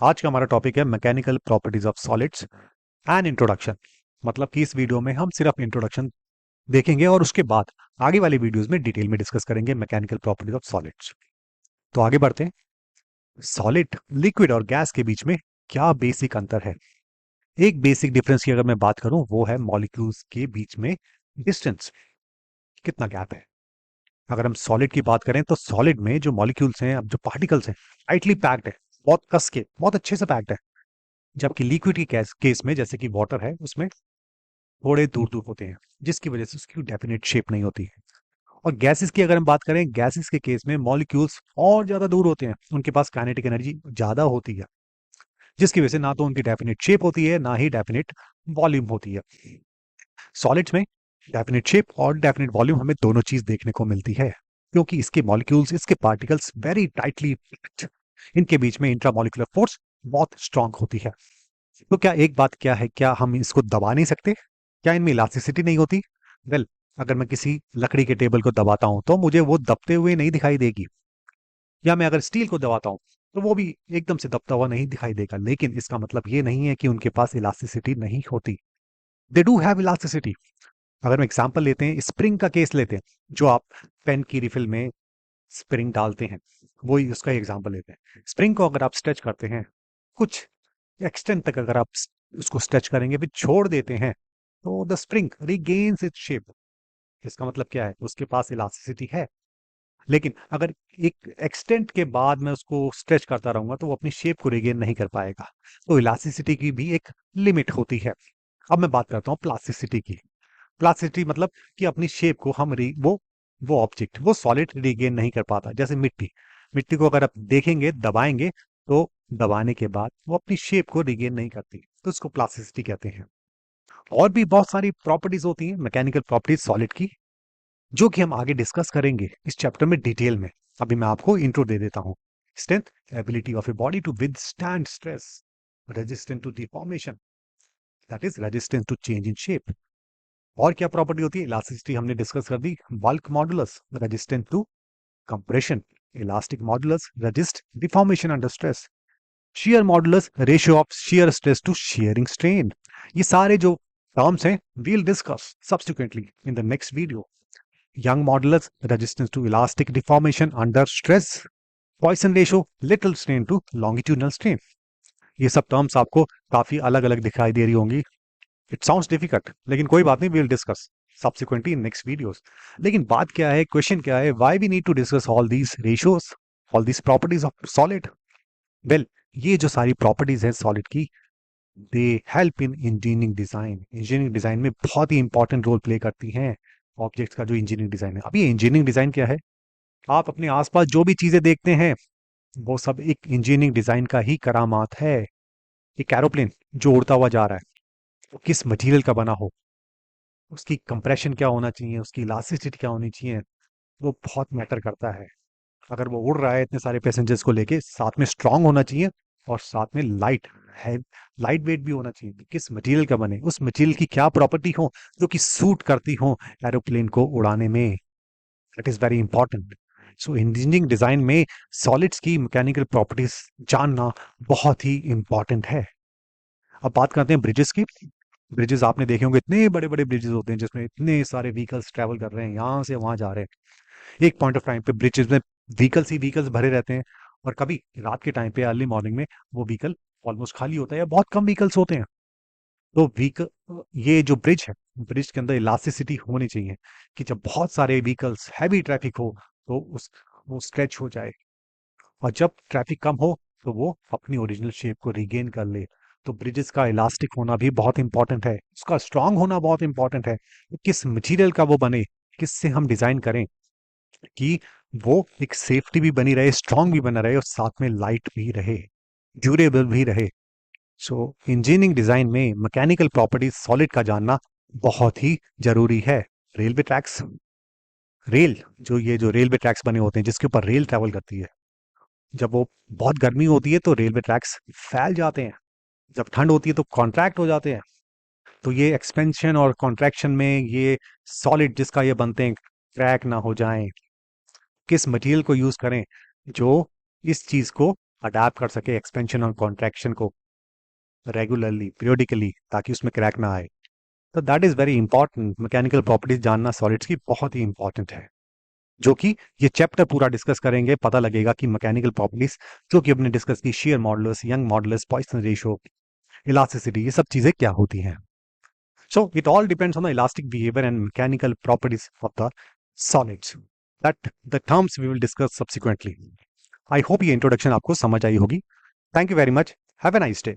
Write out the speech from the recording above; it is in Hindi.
आज का हमारा टॉपिक है mechanical properties of solids and introduction. मतलब कि इस वीडियो में हम सिर्फ इंट्रोडक्शन देखेंगे और उसके बाद आगे वाली वीडियोस में डिटेल में डिस्कस करेंगे मैकेनिकल प्रॉपर्टीज ऑफ सॉलिड्स। तो आगे बढ़ते हैं। सॉलिड, लिक्विड और गैस के बीच में क्या बेसिक अंतर है? एक बेसिक डिफरेंस की अगर मैं बात करूं वो है मॉलिक्यूल्स के बीच में डिस्टेंस, कितना गैप है। अगर हम सॉलिड की बात करें तो सॉलिड में जो मॉलिक्यूल्स हैं, अब जो पार्टिकल्स हैं, टाइटली पैक्ड है, बहुत कस के, बहुत अच्छे से पैक्ड है। जबकि लिक्विड की केस में, जैसे कि वाटर है, उसमें थोड़े दूर दूर होते हैं, जिसकी वजह से उसकी डेफिनेट शेप नहीं होती है। और गैसेस की अगर हम बात करें, गैसेस के केस में मॉलिक्यूल्स और ज्यादा दूर होते हैं, उनके पास काइनेटिक एनर्जी ज्यादा होती है, जिसकी वजह से ना तो उनकी डेफिनेट शेप होती है, ना ही डेफिनेट वॉल्यूम होती है। सॉलिड्स में डेफिनेट शेप और डेफिनेट वॉल्यूम हमें दोनों चीज देखने को मिलती है, क्योंकि इसके मॉलिक्यूल्स, इसके पार्टिकल्स वेरी टाइटली पैक्ड, इनके बीच में इंट्रामॉलिक्यूलर फोर्स बहुत स्ट्रांग होती है। तो क्या एक बात क्या है, क्या हम इसको दबा नहीं सकते? क्या इनमें इलास्टिसिटी नहीं होती? वेल, अगर मैं किसी लकड़ी के टेबल को दबाता हूं तो मुझे वो दबते हुए नहीं दिखाई देगी, या मैं अगर स्टील को दबाता हूं तो वो भी एकदम से दबता हुआ नहीं दिखाई देगा। लेकिन इसका मतलब ये नहीं है कि उनके पास इलास्टिसिटी नहीं होती। They do have elasticity. अगर हम एग्जांपल लेते हैं, स्प्रिंग का केस लेते हैं, जो आप पेन की रिफिल में स्प्रिंग डालते हैं, वही उसका एग्जांपल लेते हैं। स्प्रिंग को अगर आप स्ट्रेच करते हैं, कुछ एक्सटेंट तक अगर आप उसको स्ट्रेच करेंगे फिर छोड़ देते हैं, तो the spring regains its shape. इसका मतलब क्या है? उसके पास इलास्टिसिटी है। लेकिन अगर एक एक्सटेंट के बाद मैं उसको स्ट्रेच करता रहूंगा तो वो अपनी शेप को रिगेन नहीं कर पाएगा। तो इलास्टिसिटी की भी एक लिमिट होती है। अब मैं बात करता हूँ प्लास्टिसिटी की। प्लास्टिसिटी मतलब कि अपनी शेप को हम वो ऑब्जेक्ट, वो सॉलिड रिगेन नहीं कर पाता। जैसे मिट्टी, मिट्टी को अगर आप देखेंगे, दबाएंगे, तो दबाने के बाद वो अपनी शेप को रिगेन नहीं करती, तो उसको प्लास्टिसिटी कहते हैं। और भी बहुत सारी प्रॉपर्टीज होती हैं मैकेनिकल प्रॉपर्टीज सॉलिड की, जो कि हम आगे डिस्कस करेंगे इस चैप्टर में डिटेल में। अभी मैं आपको इंट्रो दे देता हूं। Strength, ability of a body to withstand stress, resistant to deformation, that is resistance to change in shape. और क्या प्रॉपर्टी होती है? इलास्टिसिटी हमने डिस्कस कर दी। Bulk modulus, resistant to compression. Elastic modulus, resist deformation under stress. shear modulus, ratio of shear stress to shearing strain। ये सारे जो टर्म्स हैं, we'll discuss subsequently in the next video। young modulus, resistance to elastic deformation under stress। Poisson ratio, little strain to longitudinal strain। ये सब टर्म्स आपको काफी अलग अलग दिखाई दे रही होंगी। इट साउंड्स डिफिकल्ट, लेकिन कोई बात नहीं, we'll discuss subsequently in next videos। लेकिन बात क्या है, क्वेश्चन क्या है, why we need to discuss all these ratios, all these properties of solid? Well, ये जो सारी प्रॉपर्टीज हैं सॉलिड की, they help in engineering design. Engineering design में बहुत ही इंपॉर्टेंट रोल प्ले करती हैं ऑब्जेक्ट्स का। जो इंजीनियरिंग डिजाइन है, अब ये इंजीनियरिंग डिजाइन क्या है? आप अपने आसपास जो भी चीजें देखते हैं, वो सब एक इंजीनियरिंग डिजाइन का ही करामात है। एक एरोप्लेन जो उड़ता हुआ जा रहा है, वो किस मटेरियल का बना हो, उसकी कंप्रेशन क्या होना चाहिए, उसकी इलास्टिसिटी क्या होनी चाहिए, वो बहुत मैटर करता है। अगर वो उड़ रहा है इतने सारे पैसेंजर्स को लेके, साथ में स्ट्रांग होना चाहिए, और साथ में लाइट है, लाइट वेट भी होना चाहिए। किस मटेरियल का बने, उस मटेरियल की क्या प्रॉपर्टी हो जो कि सूट करती हो एरोप्लेन को उड़ाने में, that is very important. So engineering design में सॉलिड्स की मैकेनिकल प्रॉपर्टीज जानना बहुत ही इंपॉर्टेंट है। अब बात करते हैं ब्रिजेस की। ब्रिजेस आपने देखे होंगे, इतने बड़े बड़े ब्रिजेस होते हैं जिसमें इतने सारे व्हीकल्स ट्रेवल कर रहे हैं, यहाँ से वहां जा रहे हैं। एक पॉइंट ऑफ टाइम पे ब्रिजेस में व्हीकल्स ही व्हीकल्स भरे रहते हैं, और कभी रात के टाइम पे, अर्ली मॉर्निंग में, वो व्हीकल ऑलमोस्ट खाली होता है या बहुत कम व्हीकल्स होते हैं। तो व्हीकल, ये जो ब्रिज है, ब्रिज के अंदर इलास्टिसिटी होनी चाहिए कि जब बहुत सारे व्हीकल्स, हैवी ट्रैफिक हो, तो उस वो स्ट्रेच हो जाए, और जब ट्रैफिक कम हो तो वो अपनी ओरिजिनल शेप को रिगेन कर ले। तो ब्रिजेस का इलास्टिक होना भी बहुत इंपॉर्टेंट है, उसका स्ट्रांग होना बहुत इंपॉर्टेंट है। किस मटेरियल का वो बने, किससे हम डिजाइन करें कि वो एक सेफ्टी भी बनी रहे, स्ट्रांग भी बना रहे, और साथ में लाइट भी रहे, ड्यूरेबल भी रहे। सो इंजीनियरिंग डिजाइन में मैकेनिकल प्रॉपर्टीज सॉलिड का जानना बहुत ही जरूरी है। रेलवे ट्रैक्स, रेल, जो रेलवे ट्रैक्स बने होते हैं जिसके ऊपर रेल ट्रेवल करती है, जब वो बहुत गर्मी होती है तो रेलवे ट्रैक्स फैल जाते हैं, जब ठंड होती है तो कॉन्ट्रैक्ट हो जाते हैं। तो ये एक्सपेंशन और कॉन्ट्रैक्शन में ये सॉलिड जिसका ये बनते हैं, क्रैक ना हो जाएं, किस मटेरियल को यूज करें जो इस चीज को अडेप्ट कर सके एक्सपेंशन और कॉन्ट्रैक्शन को रेगुलरली, पीरियोडिकली, ताकि उसमें क्रैक ना आए। तो that is very important. Mechanical properties जानना सॉलिड्स की बहुत ही इंपॉर्टेंट है, जो कि ये चैप्टर पूरा डिस्कस करेंगे, पता लगेगा कि मैकेनिकल प्रॉपर्टीज जो कि हमने डिस्कस की, shear modulus, young modulus, Poisson ratio, elasticity, ये सब चीजें क्या होती हैं। So it all depends on the elastic behavior and mechanical properties of the solids. That the terms we will discuss subsequently. I hope ये introduction आपको समझ आई होगी. Thank you very much. Have a nice day.